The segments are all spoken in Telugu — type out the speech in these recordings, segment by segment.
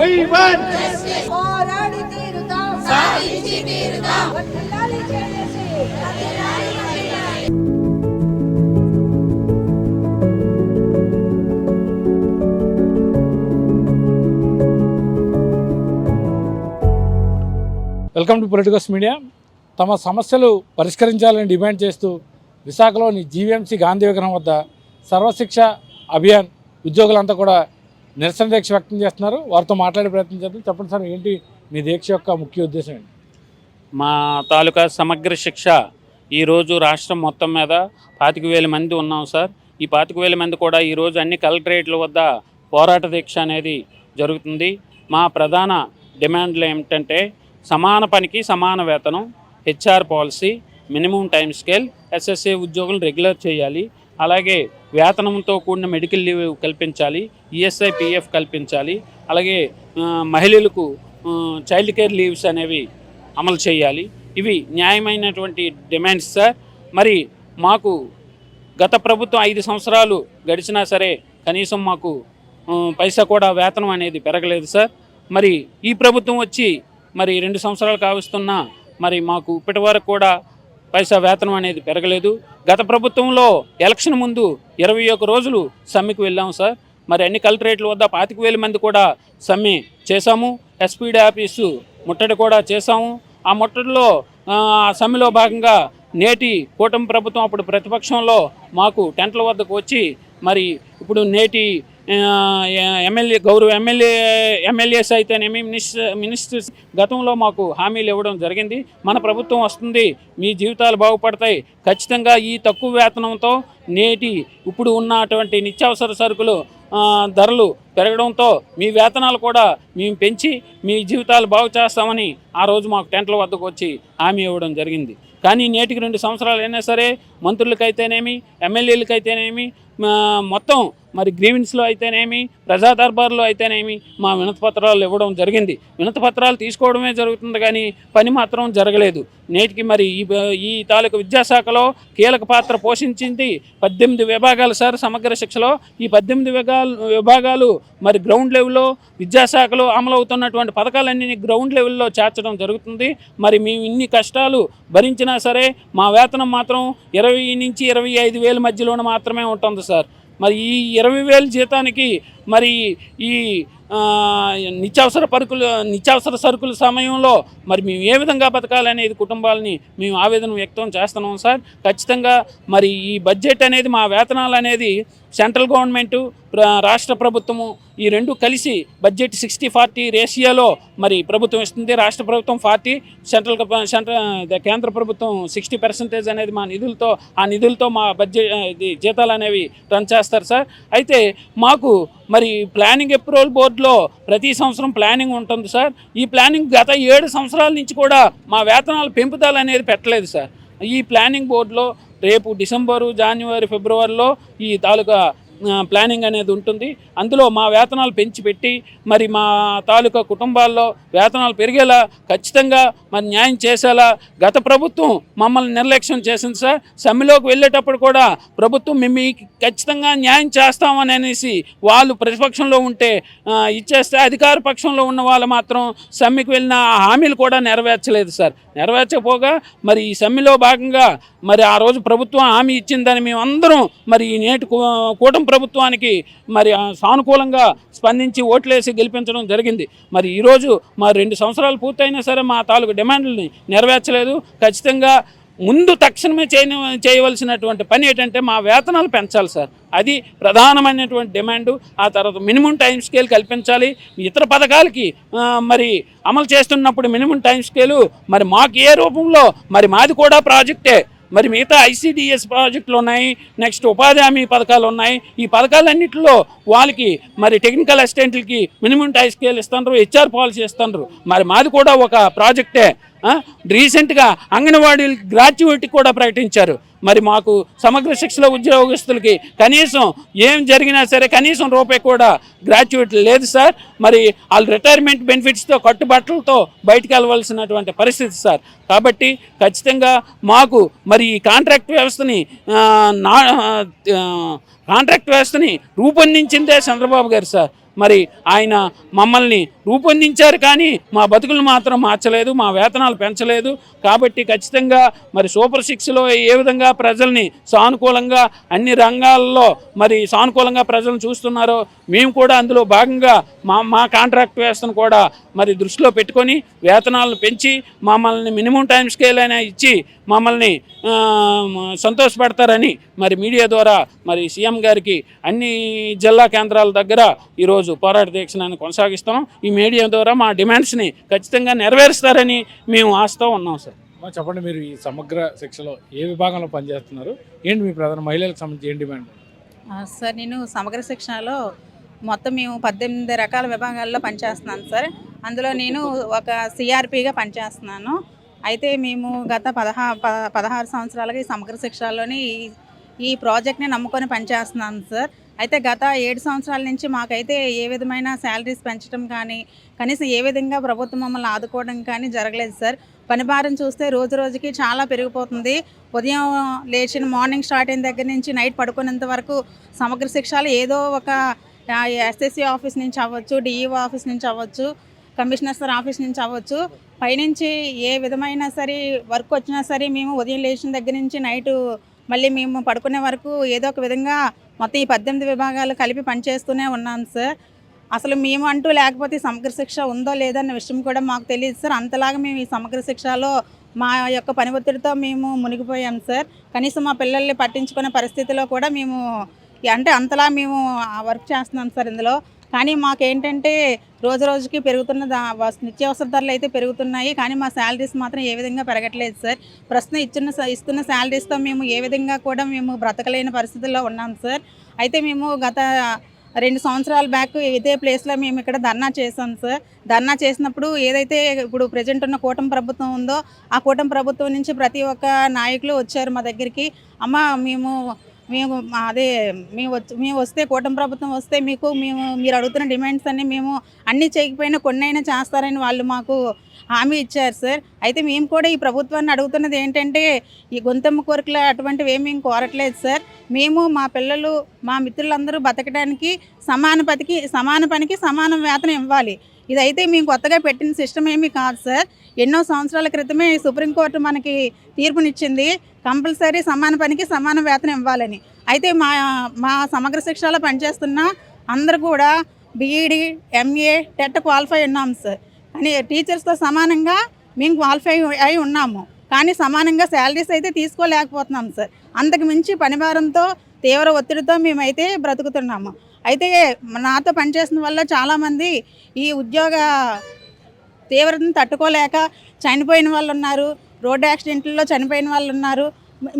We want పోరాడి తీరుతాం సాధించి తీరుతాం వర్ధిల్లాలి జేఏసీ వర్ధిల్లాలి వర్ధిల్లాలి. Welcome to politicals media. తమ సమస్యలు పరిష్కరించాలని డిమాండ్ చేస్తూ విశాఖలోని జీవీఎంసీ గాంధీ విగ్రహం వద్ద సర్వశిక్ష అభియాన్ ఉద్యోగులంతా కూడా నిరసన దీక్ష వ్యక్తం చేస్తున్నారు. వారితో మాట్లాడే ప్రయత్నం చేద్దాం. చెప్పండి సార్, ఏంటి మీ దీక్ష యొక్క ముఖ్య ఉద్దేశం ఏంటి? మా తాలూకా సమగ్ర శిక్ష ఈరోజు రాష్ట్రం మొత్తం మీద 25,000 మంది ఉన్నాం సార్. ఈ 25,000 మంది కూడా ఈరోజు అన్ని కలెక్టరేట్ల వద్ద పోరాట దీక్ష అనేది జరుగుతుంది. మా ప్రధాన డిమాండ్లు ఏమిటంటే సమాన పనికి సమాన వేతనం, HR policy, minimum time scale, SSA ఉద్యోగులు రెగ్యులర్ చేయాలి. అలాగే వేతనంతో కూడిన మెడికల్ లీవ్ కల్పించాలి, ఈఎస్ఐ పిఎఫ్ కల్పించాలి. అలాగే మహిళలకు చైల్డ్ కేర్ లీవ్స్ అనేవి అమలు చేయాలి. ఇవి న్యాయమైనటువంటి డిమాండ్స్ సార్. మరి మాకు గత ప్రభుత్వం 5 సంవత్సరాలు గడిచినా సరే కనీసం మాకు పైసా కూడా వేతనం అనేది పెరగలేదు సార్. మరి ఈ ప్రభుత్వం వచ్చి మరి 2 సంవత్సరాలు కావస్తున్నా మరి మాకు ఇప్పటి వరకు కూడా పైసా వేతనం అనేది పెరగలేదు. గత ప్రభుత్వంలో ఎలక్షన్ ముందు 21 రోజులు సమ్మెకు వెళ్ళాము సార్. మరి అన్ని కలెక్టరేట్ల వద్ద 25,000 మంది కూడా సమ్మె చేశాము. ఎస్పీడీ ఆఫీసు ముట్టడి కూడా చేశాము. ఆ ముట్టడిలో సమ్మెలో భాగంగా నేటి కూటమి ప్రభుత్వం అప్పుడు ప్రతిపక్షంలో మాకు టెంట్ల వద్దకు వచ్చి మరి ఇప్పుడు నేటి గౌరవ ఎమ్మెల్యేస్ అయితేనేమి మినిస్టర్స్ గతంలో మాకు హామీలు ఇవ్వడం జరిగింది. మన ప్రభుత్వం వస్తుంది, మీ జీవితాలు బాగుపడతాయి, ఖచ్చితంగా ఈ తక్కువ వేతనంతో నేటి ఇప్పుడు ఉన్నటువంటి నిత్యావసర సరుకులు ధరలు పెరగడంతో మీ వేతనాలు కూడా మేము పెంచి మీ జీవితాలు బాగు చేస్తామని ఆ రోజు మాకు టెంట్ల వద్దకు వచ్చి హామీ ఇవ్వడం జరిగింది. కానీ నేటికి 2 సంవత్సరాలు అయినా సరే మంత్రులకైతేనేమి ఎమ్మెల్యేలకైతేనేమి మొత్తం మరి గ్రీవెన్స్లో అయితేనేమి ప్రజా దర్బార్లో అయితేనేమి మా వినతిపత్రాలు ఇవ్వడం జరిగింది. వినతిపత్రాలు తీసుకోవడమే జరుగుతుంది కానీ పని మాత్రం జరగలేదు. నేటికి మరి ఈ తాలూకు విద్యాశాఖలో కీలక పాత్ర పోషించింది 18 విభాగాలు సార్. సమగ్ర శిక్షలో ఈ 18 విభాగాలు మరి గ్రౌండ్ లెవెల్లో విద్యాశాఖలో అమలవుతున్నటువంటి పథకాలన్నీ గ్రౌండ్ లెవెల్లో చేర్చడం జరుగుతుంది. మరి మేము ఇన్ని కష్టాలు భరించినా సరే మా వేతనం మాత్రం 20 నుంచి 25,000 మధ్యలోనే మాత్రమే ఉంటుంది సార్. మరి ఈ 20,000 జీతానికి మరి ఈ నిత్యావసర సరుకుల సమయంలో మరి మేము ఏ విధంగా బతకాలనేది కుటుంబాలని మేము ఆవేదన వ్యక్తం చేస్తున్నాం సార్. ఖచ్చితంగా మరి ఈ బడ్జెట్ అనేది మా వేతనాలు అనేది సెంట్రల్ గవర్నమెంటు రాష్ట్ర ప్రభుత్వము ఈ రెండు కలిసి బడ్జెట్ 60-40 రేషియోలో మరి ప్రభుత్వం ఇస్తుంది. రాష్ట్ర ప్రభుత్వం 40, కేంద్ర ప్రభుత్వం 60% అనేది మా నిధులతో మా బడ్జెట్ జీతాలు అనేవి రన్ చేస్తారు సార్. అయితే మాకు మరి ప్లానింగ్ అప్రూవల్ బోర్డులో ప్రతి సంవత్సరం ప్లానింగ్ ఉంటుంది సార్. ఈ ప్లానింగ్ గత 7 సంవత్సరాల నుంచి కూడా మా వేతనాలు పెంపుదల అనేది పెట్టలేదు సార్. ఈ ప్లానింగ్ బోర్డులో రేపు డిసెంబరు, జనవరి, ఫిబ్రవరిలో ఈ తాలూకా ప్లానింగ్ అనేది ఉంటుంది. అందులో మా వేతనాలు పెంచిపెట్టి మరి మా తాలూకా కుటుంబాల్లో వేతనాలు పెరిగేలా ఖచ్చితంగా మరి న్యాయం చేసేలా గత ప్రభుత్వం మమ్మల్ని నిర్లక్ష్యం చేసింది సార్. సమ్మెలోకి వెళ్ళేటప్పుడు కూడా ప్రభుత్వం మేము ఖచ్చితంగా న్యాయం చేస్తామని అనేసి వాళ్ళు ప్రతిపక్షంలో ఉంటే ఇచ్చేస్తే అధికార పక్షంలో ఉన్న వాళ్ళు మాత్రం సమ్మెకు వెళ్ళిన హామీలు కూడా నెరవేర్చలేదు సార్. నెరవేర్చకపోగా మరి ఈ సమ్మెలో భాగంగా మరి ఆ రోజు ప్రభుత్వం హామీ ఇచ్చిందని మేమందరం మరి ఈ నేటి కూటమి ప్రభుత్వానికి మరి సానుకూలంగా స్పందించి ఓట్లేసి గెలిపించడం జరిగింది. మరి ఈరోజు మా 2 సంవత్సరాలు పూర్తయినా సరే మా తాలూకు డిమాండ్లని నెరవేర్చలేదు. ఖచ్చితంగా ముందు తక్షణమే చేయవలసినటువంటి పని ఏంటంటే మా వేతనాలు పెంచాలి సార్. అది ప్రధానమైనటువంటి డిమాండు. ఆ తర్వాత మినిమం టైం స్కేల్ కల్పించాలి. ఇతర పథకాలకి మరి అమలు చేస్తున్నప్పుడు మినిమం టైం స్కేలు మరి మాకు ఏ రూపంలో మరి మాది కూడా ప్రాజెక్టే. మరి మిగతా ఐసిడిఎస్ ప్రాజెక్టులు ఉన్నాయి, నెక్స్ట్ ఉపాధి హామీ పథకాలు ఉన్నాయి. ఈ పథకాలన్నింటిలో వాళ్ళకి మరి టెక్నికల్ అసిస్టెంట్లకి మినిమం టైం స్కేల్ ఇస్తున్నారు, హెచ్ఆర్ పాలసీ ఇస్తున్నారు. మరి మాది కూడా ఒక ప్రాజెక్టే. రీసెంట్గా అంగన్వాడీ గ్రాడ్యుయేట్ కూడా ప్రకటించారు. మరి మాకు సమగ్ర శిక్షణ ఉద్యోగస్తులకి కనీసం ఏం జరిగినా సరే కనీసం రూపాయి కూడా గ్రాడ్యుయేట్ లేదు సార్. మరి వాళ్ళు రిటైర్మెంట్ బెనిఫిట్స్తో కట్టుబట్టలతో బయటకు వెళ్ళవలసినటువంటి పరిస్థితి సార్. కాబట్టి ఖచ్చితంగా మాకు మరి ఈ కాంట్రాక్ట్ వ్యవస్థని రూపొందించిందే చంద్రబాబు గారు సార్. మరి ఆయన మమ్మల్ని రూపొందించారు, కానీ మా బతుకులు మాత్రం మార్చలేదు, మా వేతనాలు పెంచలేదు. కాబట్టి ఖచ్చితంగా మరి సూపర్ 6లో ఏ విధంగా ప్రజల్ని సానుకూలంగా అన్ని రంగాల్లో మరి సానుకూలంగా ప్రజలను చూస్తున్నారో మేము కూడా అందులో భాగంగా మా కాంట్రాక్ట్ వ్యవస్థను కూడా మరి దృష్టిలో పెట్టుకొని వేతనాలను పెంచి మమ్మల్ని మినిమం టైం స్కేల్ అయినా ఇచ్చి మమ్మల్ని సంతోషపెడతారని మరి మీడియా ద్వారా మరి సీఎం గారికి అన్ని జిల్లా కేంద్రాల దగ్గర ఈరోజు పోరాట దీక్షను కొనసాగిస్తున్నాం. ఈ మీడియా ద్వారా మా డిమాండ్స్ని ఖచ్చితంగా నెరవేరుస్తారని మేము ఆశతో ఉన్నాం సార్. చెప్పండి, మీరు ఈ సమగ్ర శిక్షలో ఏ విభాగంలో పనిచేస్తున్నారు, ఏంటి మీ ప్రధాన మహిళలకు సంబంధించి ఏం డిమాండ్? సార్, నేను సమగ్ర శిక్షణలో మొత్తం మేము 18 రకాల విభాగాల్లో పనిచేస్తున్నాను సార్. అందులో నేను ఒక సిఆర్పిగా పనిచేస్తున్నాను. అయితే మేము గత 16 సంవత్సరాలుగా ఈ సమగ్ర శిక్షణలోని ఈ ప్రాజెక్ట్ని నమ్ముకొని పనిచేస్తున్నాను సార్. అయితే గత 7 సంవత్సరాల నుంచి మాకైతే ఏ విధమైన శాలరీస్ పెంచడం కానీ, కనీసం ఏ విధంగా ప్రభుత్వం మమ్మల్ని ఆదుకోవడం కానీ జరగలేదు సార్. పని భారం చూస్తే రోజు రోజుకి చాలా పెరిగిపోతుంది. ఉదయం లేచిన మార్నింగ్ స్టార్ట్ అయిన దగ్గర నుంచి నైట్ పడుకునేంత వరకు సమగ్ర శిక్షలు ఏదో ఒక ఎస్ఎస్సి ఆఫీస్ నుంచి అవ్వచ్చు, డిఈఓ ఆఫీస్ నుంచి అవ్వచ్చు, కమిషనర్ సార్ ఆఫీస్ నుంచి అవ్వచ్చు, పైనుంచి ఏ విధమైన సరే వర్క్ వచ్చినా సరే మేము ఉదయం లేచిన దగ్గర నుంచి నైటు మళ్ళీ మేము పడుకునే వరకు ఏదో ఒక విధంగా మొత్తం ఈ 18 విభాగాలు కలిపి పనిచేస్తూనే ఉన్నాం సార్. అసలు మేము అంటూ లేకపోతే సమగ్ర శిక్ష ఉందో లేదన్న విషయం కూడా మాకు తెలియదు సార్. అంతలాగా మేము ఈ సమగ్ర శిక్షలో మా యొక్క పని ఒత్తిడితో మేము మునిగిపోయాం సార్. కనీసం మా పిల్లల్ని పట్టించుకునే పరిస్థితిలో కూడా మేము అంటే అంతలా మేము వర్క్ చేస్తున్నాం సార్ ఇందులో. కానీ మాకేంటంటే రోజు రోజుకి పెరుగుతున్న నిత్యావసర ధరలు అయితే పెరుగుతున్నాయి, కానీ మా శాలరీస్ మాత్రం ఏ విధంగా పెరగట్లేదు సార్. ప్రస్తుతం ఇస్తున్న శాలరీస్తో మేము ఏ విధంగా కూడా మేము బ్రతకలేని పరిస్థితుల్లో ఉన్నాం సార్. అయితే మేము గత 2 సంవత్సరాల బ్యాక్ ఇదే ప్లేస్లో మేము ఇక్కడ ధర్నా చేసాం సార్. ధర్నా చేసినప్పుడు ఏదైతే ఇప్పుడు ప్రజెంట్ ఉన్న కూటమి ప్రభుత్వం ఉందో ఆ కూటమి ప్రభుత్వం నుంచి ప్రతి ఒక్క నాయకులు వచ్చారు మా దగ్గరికి. అమ్మ మేము వస్తే కూటమి ప్రభుత్వం వస్తే మీరు అడుగుతున్న డిమాండ్స్ అన్నీ మేము అన్నీ చేయకపోయినా కొన్నైనా చేస్తారని వాళ్ళు మాకు హామీ ఇచ్చారు సార్. అయితే మేము కూడా ఈ ప్రభుత్వాన్ని అడుగుతున్నది ఏంటంటే ఈ గొంతెమ్మ కోరికలు అటువంటివి ఏమి మేము కోరట్లేదు సార్. మేము మా పిల్లలు మా మిత్రులందరూ బతకడానికి సమాన పనికి సమాన వేతనం ఇవ్వాలి. ఇదైతే మేము కొత్తగా పెట్టిన సిస్టమ్ ఏమీ కాదు సార్. ఎన్నో సంవత్సరాల క్రితమే సుప్రీంకోర్టు మనకి తీర్పునిచ్చింది, కంపల్సరీ సమాన పనికి సమాన వేతనం ఇవ్వాలని. అయితే మా సమగ్ర శిక్షలో పనిచేస్తున్న అందరూ కూడా బీఈడి, ఎంఏ, టెట్ క్వాలిఫై ఉన్నాం సార్. కానీ టీచర్స్తో సమానంగా మేము క్వాలిఫై అయి ఉన్నాము, కానీ సమానంగా శాలరీస్ అయితే తీసుకోలేకపోతున్నాం సార్. అంతకు మించి పనిభారంతో తీవ్ర ఒత్తిడితో మేమైతే బ్రతుకుతున్నాము. అయితే నాతో పనిచేసిన వల్ల చాలామంది ఈ ఉద్యోగ తీవ్రతను తట్టుకోలేక చనిపోయిన వాళ్ళు ఉన్నారు, రోడ్డు యాక్సిడెంట్లలో చనిపోయిన వాళ్ళు ఉన్నారు.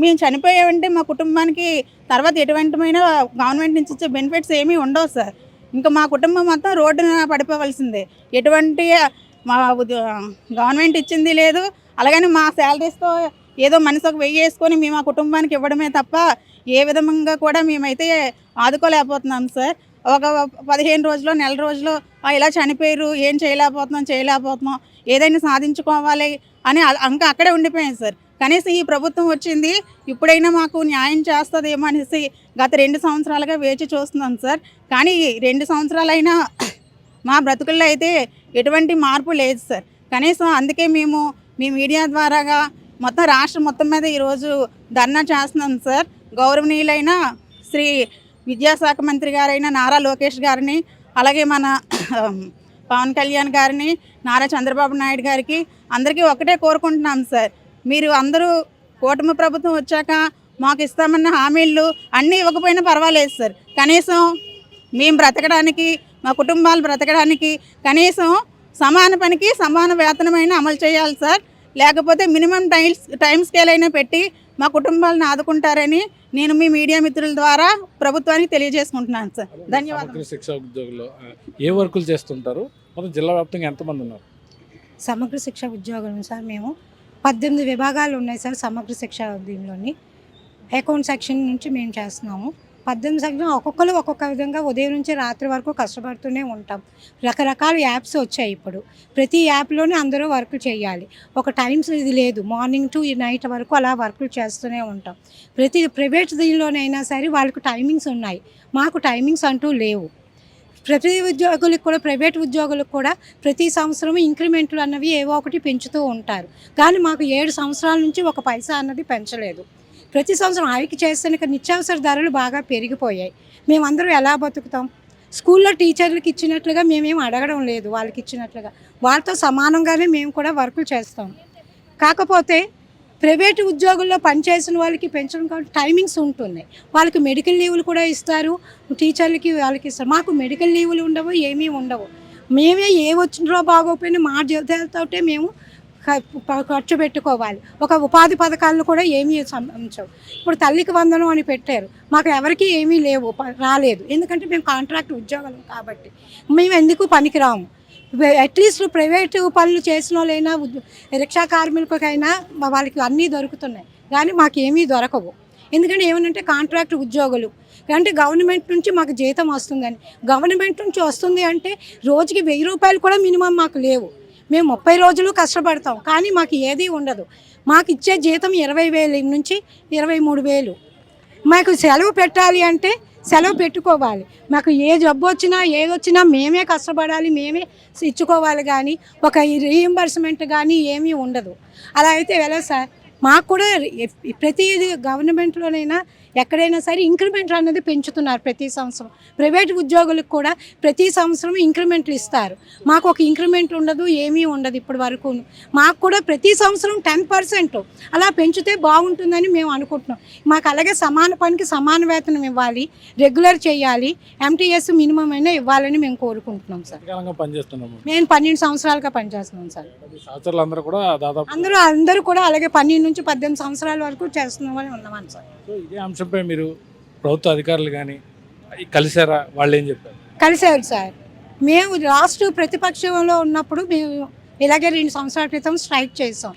మేము చనిపోయామంటే మా కుటుంబానికి తర్వాత ఎటువంటిమైన గవర్నమెంట్ నుంచి ఇచ్చే బెనిఫిట్స్ ఏమీ ఉండవు సార్. ఇంకా మా కుటుంబం మొత్తం రోడ్డున పడిపోవలసిందే. ఎటువంటి మా గవర్నమెంట్ ఇచ్చింది లేదు, అలాగని మా శాలరీస్తో ఏదో మనిషి ఒక 1000 వేసుకొని మేము ఆ కుటుంబానికి ఇవ్వడమే తప్ప ఏ విధంగా కూడా మేమైతే ఆదుకోలేకపోతున్నాం సార్. ఒక 15 రోజులు, నెల రోజులు ఇలా చనిపోయారు, ఏం చేయలేకపోతున్నాం, ఏదైనా సాధించుకోవాలి అని ఇంకా అక్కడే ఉండిపోయాం సార్. కనీసం ఈ ప్రభుత్వం వచ్చింది ఇప్పుడైనా మాకు న్యాయం చేస్తుందేమో అనేసి గత 2 సంవత్సరాలుగా వేచి చూస్తున్నాం సార్. కానీ 2 సంవత్సరాలైనా మా బ్రతుకుల్లో అయితే ఎటువంటి మార్పు లేదు సార్. కనీసం అందుకే మేము మీ మీడియా ద్వారాగా మొత్తం రాష్ట్రం మొత్తం మీద ఈరోజు ధర్నా చేస్తున్నాం సార్. గౌరవనీయులైన శ్రీ విద్యాశాఖ మంత్రి గారైన నారా లోకేష్ గారిని, అలాగే మన పవన్ కళ్యాణ్ గారిని, నారా చంద్రబాబు నాయుడు గారికి అందరికీ ఒకటే కోరుకుంటున్నాం సార్. మీరు అందరూ కూటమి ప్రభుత్వం వచ్చాక మాకు ఇస్తామన్న హామీలు అన్నీ ఇవ్వకపోయినా పర్వాలేదు సార్. కనీసం మేము బ్రతకడానికి, మా కుటుంబాలు బ్రతకడానికి కనీసం సమాన పనికి సమాన వేతనమైన అమలు చేయాలి సార్. లేకపోతే మినిమం టైం స్కేల్ అయినా పెట్టి మా కుటుంబాలను ఆదుకుంటారని నేను మీ మీడియా మిత్రుల ద్వారా ప్రభుత్వానికి తెలియజేసుకుంటున్నాను సార్. ధన్యవాదాలు. శిక్షా ఉద్యోగులు ఏ వర్కులు చేస్తుంటారు? మొత్తం జిల్లా వ్యాప్తంగా ఎంతమంది ఉన్నారు? సమగ్ర శిక్ష ఉద్యోగులు సార్ మేము 18 విభాగాలు ఉన్నాయి సార్. సమగ్ర శిక్ష దీనిలోని అకౌంట్ సెక్షన్ నుంచి మేము చేస్తున్నాము. 18 సెక్షన్ ఒక్కొక్కరు ఒక్కొక్క విధంగా ఉదయం నుంచి రాత్రి వరకు కష్టపడుతూనే ఉంటాం. రకరకాల యాప్స్ వచ్చాయి ఇప్పుడు. ప్రతి యాప్లోనే అందరూ వర్క్ చేయాలి. ఒక టైమ్స్ ఇది లేదు, మార్నింగ్ టు నైట్ వరకు అలా వర్క్ చేస్తూనే ఉంటాం. ప్రతి ప్రైవేట్ దీనిలోనైనా సరే వాళ్ళకు టైమింగ్స్ ఉన్నాయి, మాకు టైమింగ్స్ అంటూ లేవు. ప్రతి ఉద్యోగులకు కూడా, ప్రైవేట్ ఉద్యోగులకు కూడా ప్రతి సంవత్సరం ఇంక్రిమెంట్లు అన్నవి ఏవో ఒకటి పెంచుతూ ఉంటారు. కానీ మాకు 7 సంవత్సరాల నుంచి ఒక పైసా అన్నది పెంచలేదు. ప్రతి సంవత్సరం హైక్ చేస్తే నిత్యావసర ధరలు బాగా పెరిగిపోయాయి. మేమందరం ఎలా బతుకుతాం? స్కూల్లో టీచర్లకు ఇచ్చినట్లుగా మేమేం అడగడం లేదు, వాళ్ళకి ఇచ్చినట్లుగా వాళ్ళతో సమానంగానే మేము కూడా వర్కులు చేస్తాం. కాకపోతే ప్రైవేటు ఉద్యోగుల్లో పనిచేసిన వాళ్ళకి పెన్షన్ టైమింగ్స్ ఉంటున్నాయి. వాళ్ళకి మెడికల్ లీవులు కూడా ఇస్తారు, టీచర్లకి వాళ్ళకి ఇస్తారు. మాకు మెడికల్ లీవులు ఉండవు, ఏమీ ఉండవు. మేమే ఏ వచ్చినో బాగోకపోయినా మా జీతాలతోటే మేము ఖర్చు పెట్టుకోవాలి. ఒక ఉపాధి పథకాలను కూడా ఏమీ సంబంధించవు. ఇప్పుడు తల్లికి వందనం అని పెట్టారు, మాకు ఎవరికి ఏమీ లేవు, రాలేదు. ఎందుకంటే మేము కాంట్రాక్ట్ ఉద్యోగాలు కాబట్టి మేము ఎందుకు పనికిరాము. అట్లీస్ట్ ప్రైవేటు పనులు చేసిన వాళ్ళైనా, రిక్షా కార్మికులకైనా వాళ్ళకి అన్నీ దొరుకుతున్నాయి, కానీ మాకు ఏమీ దొరకవు. ఎందుకంటే ఏమనంటే కాంట్రాక్ట్ ఉద్యోగులు అంటే గవర్నమెంట్ నుంచి మాకు జీతం వస్తుందని, గవర్నమెంట్ నుంచి వస్తుంది అంటే రోజుకి 1000 రూపాయలు కూడా మినిమం మాకు లేవు. మేము 30 రోజులు కష్టపడతాం, కానీ మాకు ఏదీ ఉండదు. మాకు ఇచ్చే జీతం 20,000 నుంచి 23,000. మాకు సెలవు పెట్టాలి అంటే సెలవు పెట్టుకోవాలి. మాకు ఏ జబ్బు వచ్చినా ఏదొచ్చినా మేమే కష్టపడాలి, మేమే ఇచ్చుకోవాలి, కానీ ఒక రీయింబర్స్మెంట్ కానీ ఏమీ ఉండదు. అలా అయితే ఎలా సార్? మాకు కూడా ప్రతి గవర్నమెంట్లోనైనా ఎక్కడైనా సరే ఇంక్రిమెంట్లు అనేది పెంచుతున్నారు ప్రతి సంవత్సరం. ప్రైవేట్ ఉద్యోగులకు కూడా ప్రతి సంవత్సరం ఇంక్రిమెంట్లు ఇస్తారు. మాకు ఒక ఇంక్రిమెంట్ ఉండదు, ఏమీ ఉండదు ఇప్పటి వరకు. మాకు కూడా ప్రతి సంవత్సరం 10% అలా పెంచితే బాగుంటుందని మేము అనుకుంటున్నాం. మాకు అలాగే సమాన పనికి సమాన వేతనం ఇవ్వాలి, రెగ్యులర్ చేయాలి, ఎంటీఎస్ మినిమం అయినా ఇవ్వాలని మేము కోరుకుంటున్నాం సార్. మేము 12 సంవత్సరాలుగా పనిచేస్తున్నాం సార్. సంవత్సరాలు కూడా దాదాపు అందరూ కూడా అలాగే 12 నుంచి 18 సంవత్సరాల వరకు చేస్తున్నామని ఉన్నామని సార్. సో ఇదే అంశంపై మీరు ప్రభుత్వ అధికారులు కానీ కలిసారా? వాళ్ళు ఏం చెప్పారు? కలిసారు సార్. మేము లాస్ట్ ప్రతిపక్షంలో ఉన్నప్పుడు మేము ఇలాగే 2 సంవత్సరాల క్రితం స్ట్రైక్ చేసాం.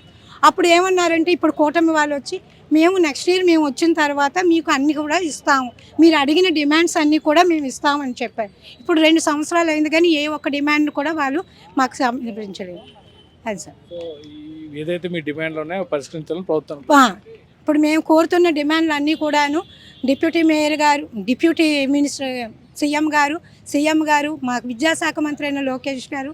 అప్పుడు ఏమన్నారంటే, ఇప్పుడు కూటమి వాళ్ళు వచ్చి మేము నెక్స్ట్ ఇయర్ మేము వచ్చిన తర్వాత మీకు అన్నీ కూడా ఇస్తాము, మీరు అడిగిన డిమాండ్స్ అన్నీ కూడా మేము ఇస్తామని చెప్పారు. ఇప్పుడు 2 సంవత్సరాలు అయింది, కానీ ఏ ఒక్క డిమాండ్ కూడా వాళ్ళు మాకు సమర్పించలేదు. అది సార్. సో ఏదైతే మీ డిమాండ్లు ఉన్నాయో పరిష్కరించాలని ప్రభుత్వం. ఇప్పుడు మేము కోరుతున్న డిమాండ్లు అన్నీ కూడాను డిప్యూటీ మేయర్ గారు, డిప్యూటీ మినిస్టర్ సీఎం గారు, మా విద్యాశాఖ మంత్రి అయిన లోకేష్ గారు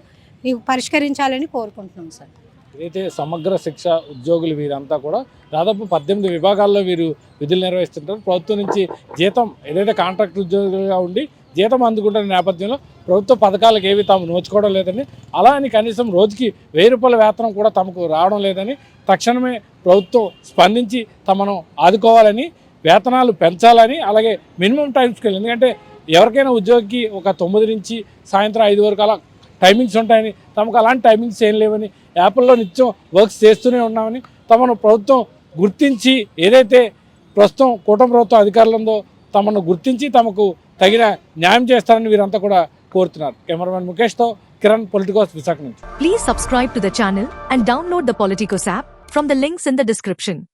పరిష్కరించాలని కోరుకుంటున్నాం సార్. ఏదైతే సమగ్ర శిక్ష ఉద్యోగులు వీరంతా కూడా దాదాపు 18 విభాగాల్లో వీరు విధులు నిర్వహిస్తుంటారు. ప్రభుత్వం నుంచి జీతం ఏదైతే కాంట్రాక్ట్ ఉద్యోగులుగా ఉండి జీతం అందుకుంటున్న నేపథ్యంలో ప్రభుత్వ పథకాలకు ఏవి తాము నోచుకోవడం లేదని, అలా అని కనీసం రోజుకి 1000 రూపాయల వేతనం కూడా తమకు రావడం లేదని, తక్షణమే ప్రభుత్వం స్పందించి తమను ఆదుకోవాలని, వేతనాలు పెంచాలని, అలాగే మినిమం టైం స్కేల్, ఎందుకంటే ఎవరికైనా ఉద్యోగికి ఒక 9 నుంచి సాయంత్రం 5 వరకు అలా టైమింగ్స్ ఉంటాయని, తమకు అలాంటి టైమింగ్స్ ఏం లేవని, యాప్ల్లో నిత్యం వర్క్స్ చేస్తూనే ఉన్నామని, తమను ప్రభుత్వం గుర్తించి ఏదైతే ప్రస్తుతం కూటమి ప్రభుత్వం అధికారులు ఉందో తమను గుర్తించి తమకు తగిన న్యాయం చేస్తారని వీరంతా కూడా కోరుతున్నారు. కెమెరామెన్ ముఖేష్తో కిరణ్, పొలిటికోస్, విశాఖ నుంచి. Please subscribe to the channel and download the Politicos app from the links in the description.